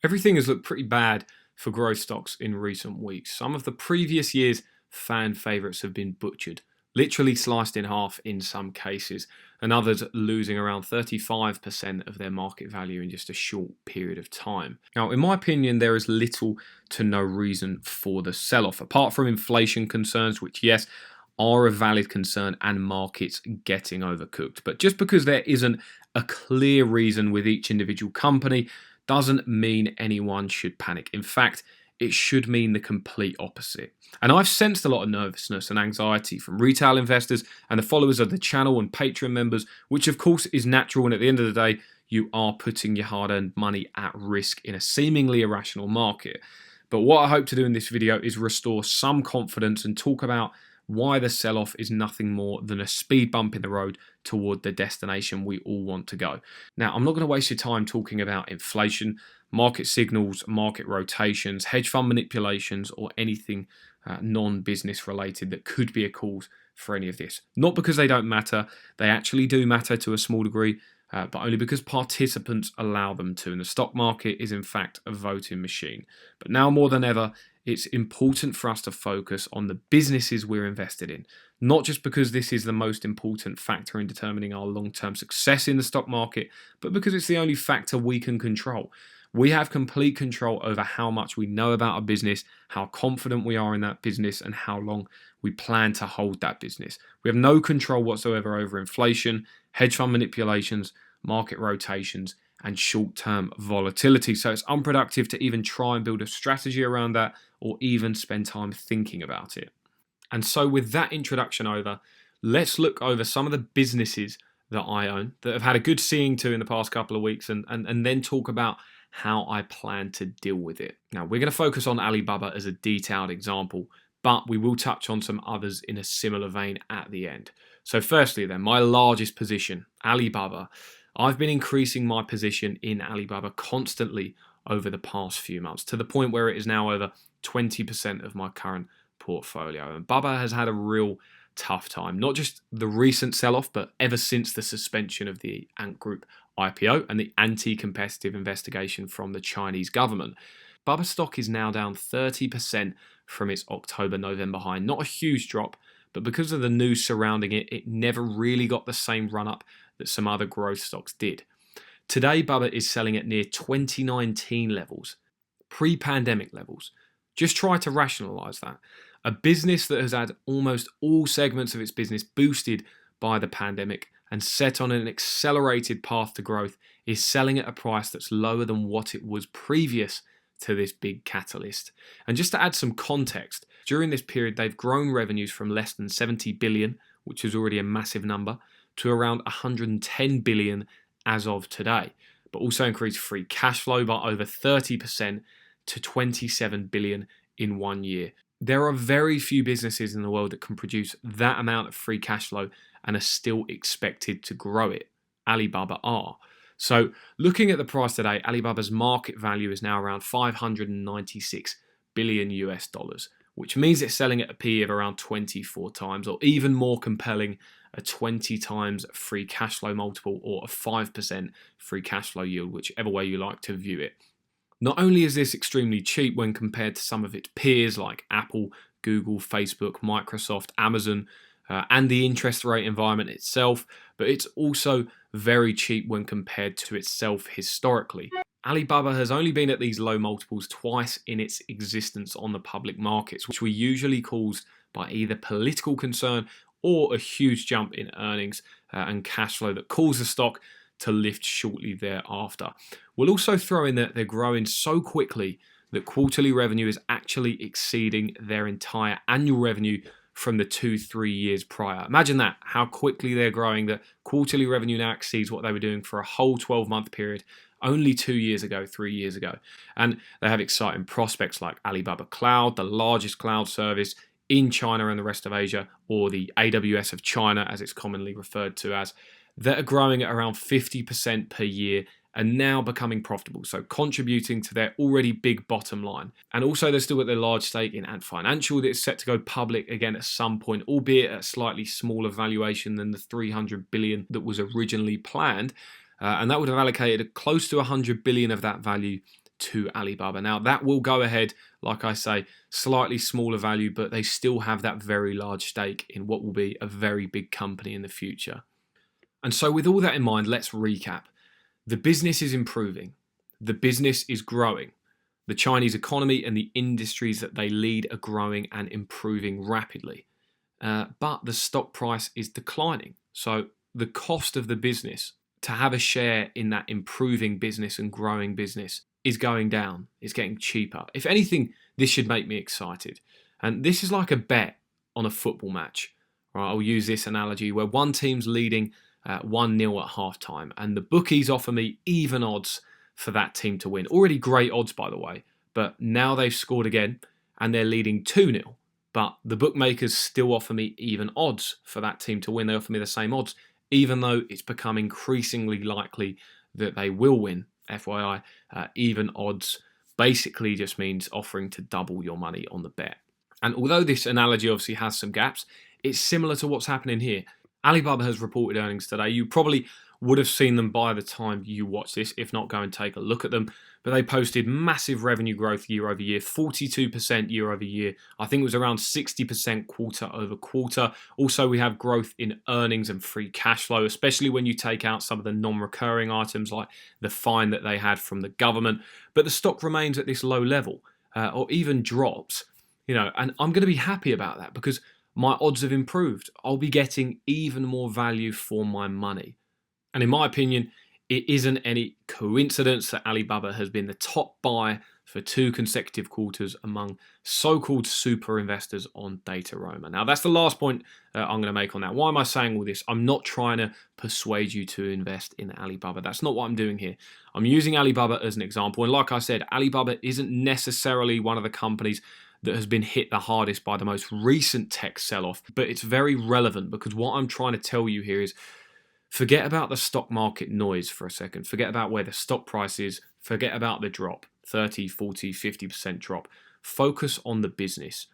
Everything has looked pretty bad for growth stocks in recent weeks. Some of the previous year's fan favourites have been butchered, literally sliced in half in some cases, and others losing around 35% of their market value in just a short period of time. Now, in my opinion, there is little to no reason for the sell-off, apart from inflation concerns, which, yes, are a valid concern, and markets getting overcooked. But just because there isn't a clear reason with each individual company doesn't mean anyone should panic. In fact, it should mean the complete opposite. And I've sensed a lot of nervousness and anxiety from retail investors and the followers of the channel and Patreon members, which of course is natural, and at the end of the day, you are putting your hard-earned money at risk in a seemingly irrational market. But what I hope to do in this video is restore some confidence and talk about why the sell-off is nothing more than a speed bump in the road toward the destination we all want to go. Now, I'm not going to waste your time talking about inflation, market signals, market rotations, hedge fund manipulations, or anything non-business related that could be a cause for any of this. Not because they don't matter, they actually do matter to a small degree, but only because participants allow them to. And the stock market is in fact a voting machine. But now more than ever, it's important for us to focus on the businesses we're invested in, not just because this is the most important factor in determining our long-term success in the stock market, but because it's the only factor we can control. We have complete control over how much we know about a business, how confident we are in that business, and how long we plan to hold that business. We have no control whatsoever over inflation, hedge fund manipulations, market rotations, and short-term volatility. So it's unproductive to even try and build a strategy around that or even spend time thinking about it. And so with that introduction over, let's look over some of the businesses that I own that have had a good seeing to in the past couple of weeks and then talk about how I plan to deal with it. Now, we're going to focus on Alibaba as a detailed example, but we will touch on some others in a similar vein at the end. So firstly then, my largest position, Alibaba. I've been increasing my position in Alibaba constantly over the past few months to the point where it is now over 20% of my current portfolio. And Baba has had a real tough time, not just the recent sell-off, but ever since the suspension of the Ant Group IPO and the anti-competitive investigation from the Chinese government. Baba stock is now down 30% from its October-November high. Not a huge drop, but because of the news surrounding it, it never really got the same run-up that some other growth stocks did. Today, Baba is selling at near 2019 levels, pre-pandemic levels. Just try to rationalize that. A business that has had almost all segments of its business boosted by the pandemic and set on an accelerated path to growth is selling at a price that's lower than what it was previous to this big catalyst. And just to add some context, during this period, they've grown revenues from less than 70 billion, which is already a massive number, to around 110 billion as of today, but also increased free cash flow by over 30% to 27 billion in 1 year. There are very few businesses in the world that can produce that amount of free cash flow and are still expected to grow it. Alibaba are. So looking at the price today, Alibaba's market value is now around 596 billion US dollars, which means it's selling at a PE of around 24 times, or even more compelling, a 20 times free cash flow multiple, or a 5% free cash flow yield, whichever way you like to view it. Not only is this extremely cheap when compared to some of its peers like Apple, Google, Facebook, Microsoft, Amazon, and the interest rate environment itself, but it's also very cheap when compared to itself historically. Alibaba has only been at these low multiples twice in its existence on the public markets, which were usually caused by either political concern or a huge jump in earnings and cash flow that caused the stock to lift shortly thereafter. We'll also throw in that they're growing so quickly that quarterly revenue is actually exceeding their entire annual revenue from the 2-3 years prior. Imagine that, how quickly they're growing, that quarterly revenue now exceeds what they were doing for a whole 12-month period only 2 years ago, 3 years ago. And they have exciting prospects like Alibaba Cloud, the largest cloud service in China and the rest of Asia, or the AWS of China as it's commonly referred to as, that are growing at around 50% per year and now becoming profitable, so contributing to their already big bottom line. And also they've still got their large stake in Ant Financial that is set to go public again at some point, albeit at a slightly smaller valuation than the 300 billion that was originally planned. And that would have allocated close to 100 billion of that value to Alibaba. Now, that will go ahead, like I say, slightly smaller value, but they still have that very large stake in what will be a very big company in the future. And so with all that in mind, let's recap. The business is improving. The business is growing. The Chinese economy and the industries that they lead are growing and improving rapidly. But the stock price is declining. So the cost of the business to have a share in that improving business and growing business is going down. It's getting cheaper. If anything, this should make me excited. And this is like a bet on a football match. Right, I'll use this analogy where one team's leading 1-0 at halftime, and the bookies offer me even odds for that team to win. Already great odds, by the way, but now they've scored again and they're leading 2-0. But the bookmakers still offer me even odds for that team to win. They offer me the same odds, even though it's become increasingly likely that they will win. FYI, even odds basically just means offering to double your money on the bet. And although this analogy obviously has some gaps, it's similar to what's happening here. Alibaba has reported earnings today. You probably would have seen them by the time you watch this. If not, go and take a look at them. But they posted massive revenue growth year over year, 42% year over year. I think it was around 60% quarter over quarter. Also, we have growth in earnings and free cash flow, especially when you take out some of the non-recurring items like the fine that they had from the government. But the stock remains at this low level or even drops. And I'm going to be happy about that because my odds have improved. I'll be getting even more value for my money. And in my opinion, it isn't any coincidence that Alibaba has been the top buy for 2 consecutive quarters among so-called super investors on DataRoma. Now, that's the last point I'm going to make on that. Why am I saying all this? I'm not trying to persuade you to invest in Alibaba. That's not what I'm doing here. I'm using Alibaba as an example. And like I said, Alibaba isn't necessarily one of the companies that has been hit the hardest by the most recent tech sell-off, but it's very relevant because what I'm trying to tell you here is forget about the stock market noise for a second. Forget about where the stock price is. Forget about the drop, 30, 40, 50% drop. Focus on the business.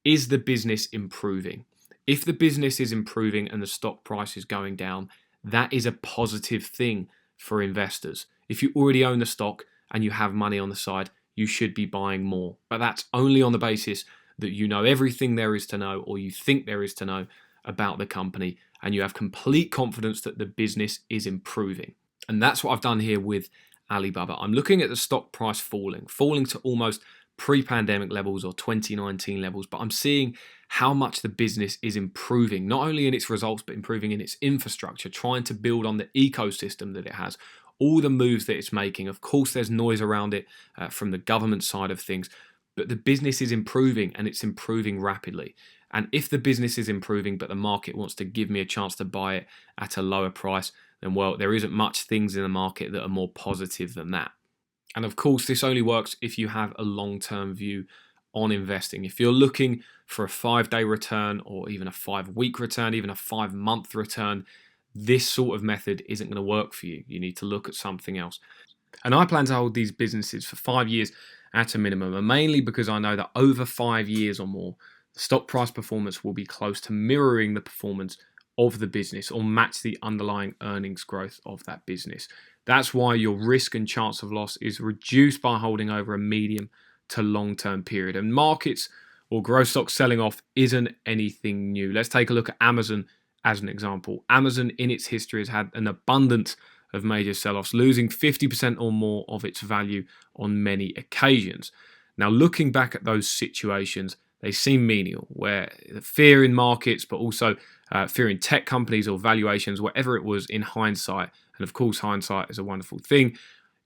Is the business improving? If the business is improving and the stock price is going down, that is a positive thing for investors. If you already own the stock and you have money on the side, you should be buying more. But that's only on the basis that you know everything there is to know or you think there is to know about the company and you have complete confidence that the business is improving. And that's what I've done here with Alibaba. I'm looking at the stock price falling to almost pre-pandemic levels or 2019 levels, but I'm seeing how much the business is improving, not only in its results, but improving in its infrastructure, trying to build on the ecosystem that it has, all the moves that it's making. Of course, there's noise around it from the government side of things, but the business is improving and it's improving rapidly. And if the business is improving, but the market wants to give me a chance to buy it at a lower price, then well, there isn't much things in the market that are more positive than that. And of course, this only works if you have a long-term view on investing. If you're looking for a 5-day return or even a 5-week return, even a 5-month return, this sort of method isn't going to work for you. You need to look at something else. And I plan to hold these businesses for 5 years at a minimum, and mainly because I know that over 5 years or more, the stock price performance will be close to mirroring the performance of the business or match the underlying earnings growth of that business. That's why your risk and chance of loss is reduced by holding over a medium to long-term period. And markets or growth stocks selling off isn't anything new. Let's take a look at Amazon as an example. Amazon in its history has had an abundance of major sell-offs, losing 50% or more of its value on many occasions. Now, looking back at those situations, they seem menial, where the fear in markets, but also fear in tech companies or valuations, whatever it was in hindsight, and of course hindsight is a wonderful thing,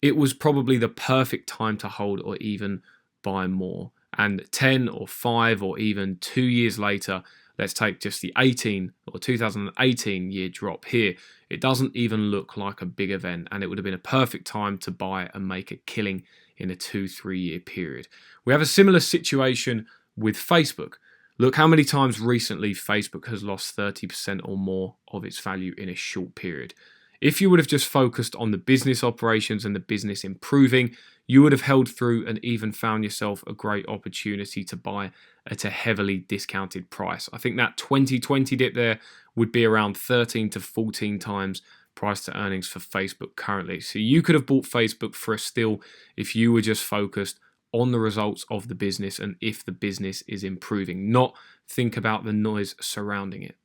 it was probably the perfect time to hold or even buy more. And 10 or 5 or even 2 years later, let's take just the 2018 year drop here. It doesn't even look like a big event, and it would have been a perfect time to buy and make a killing in a 2-3 year period. We have a similar situation with Facebook. Look how many times recently Facebook has lost 30% or more of its value in a short period. If you would have just focused on the business operations and the business improving, you would have held through and even found yourself a great opportunity to buy at a heavily discounted price. I think that 2020 dip there would be around 13 to 14 times price to earnings for Facebook currently. So you could have bought Facebook for a steal if you were just focused on the results of the business and if the business is improving, not think about the noise surrounding it.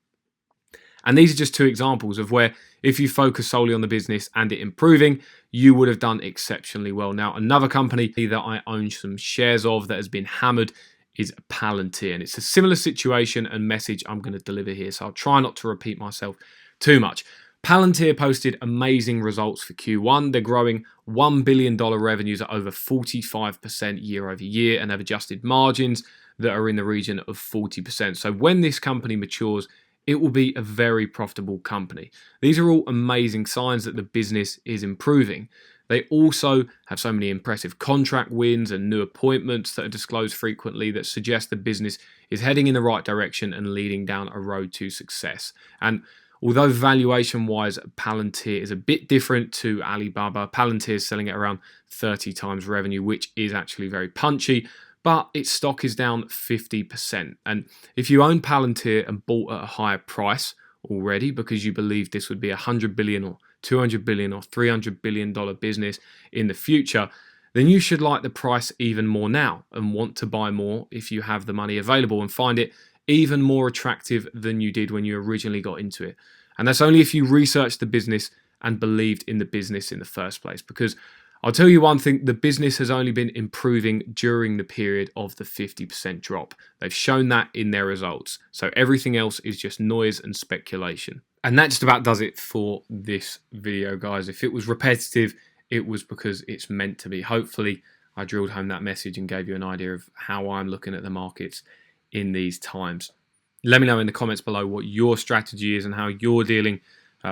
And these are just two examples of where if you focus solely on the business and it improving, you would have done exceptionally well. Now, another company that I own some shares of that has been hammered is Palantir. And it's a similar situation and message I'm going to deliver here. So I'll try not to repeat myself too much. Palantir posted amazing results for Q1. They're growing $1 billion revenues at over 45% year over year and have adjusted margins that are in the region of 40%. So when this company matures, it will be a very profitable company. These are all amazing signs that the business is improving. They also have so many impressive contract wins and new appointments that are disclosed frequently that suggest the business is heading in the right direction and leading down a road to success. And although valuation-wise, Palantir is a bit different to Alibaba, Palantir is selling at around 30 times revenue, which is actually very punchy, but its stock is down 50%. And if you own Palantir and bought at a higher price already because you believe this would be a $100 billion or $200 billion or $300 billion business in the future, then you should like the price even more now and want to buy more if you have the money available and find it even more attractive than you did when you originally got into it. And that's only if you researched the business and believed in the business in the first place. Because I'll tell you one thing, the business has only been improving during the period of the 50% drop. They've shown that in their results. So everything else is just noise and speculation. And that just about does it for this video, guys. If it was repetitive, it was because it's meant to be. Hopefully, I drilled home that message and gave you an idea of how I'm looking at the markets in these times. Let me know in the comments below what your strategy is and how you're dealing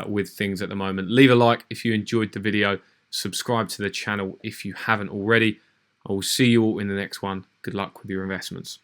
with things at the moment. Leave a like if you enjoyed the video. Subscribe to the channel if you haven't already. I will see you all in the next one. Good luck with your investments.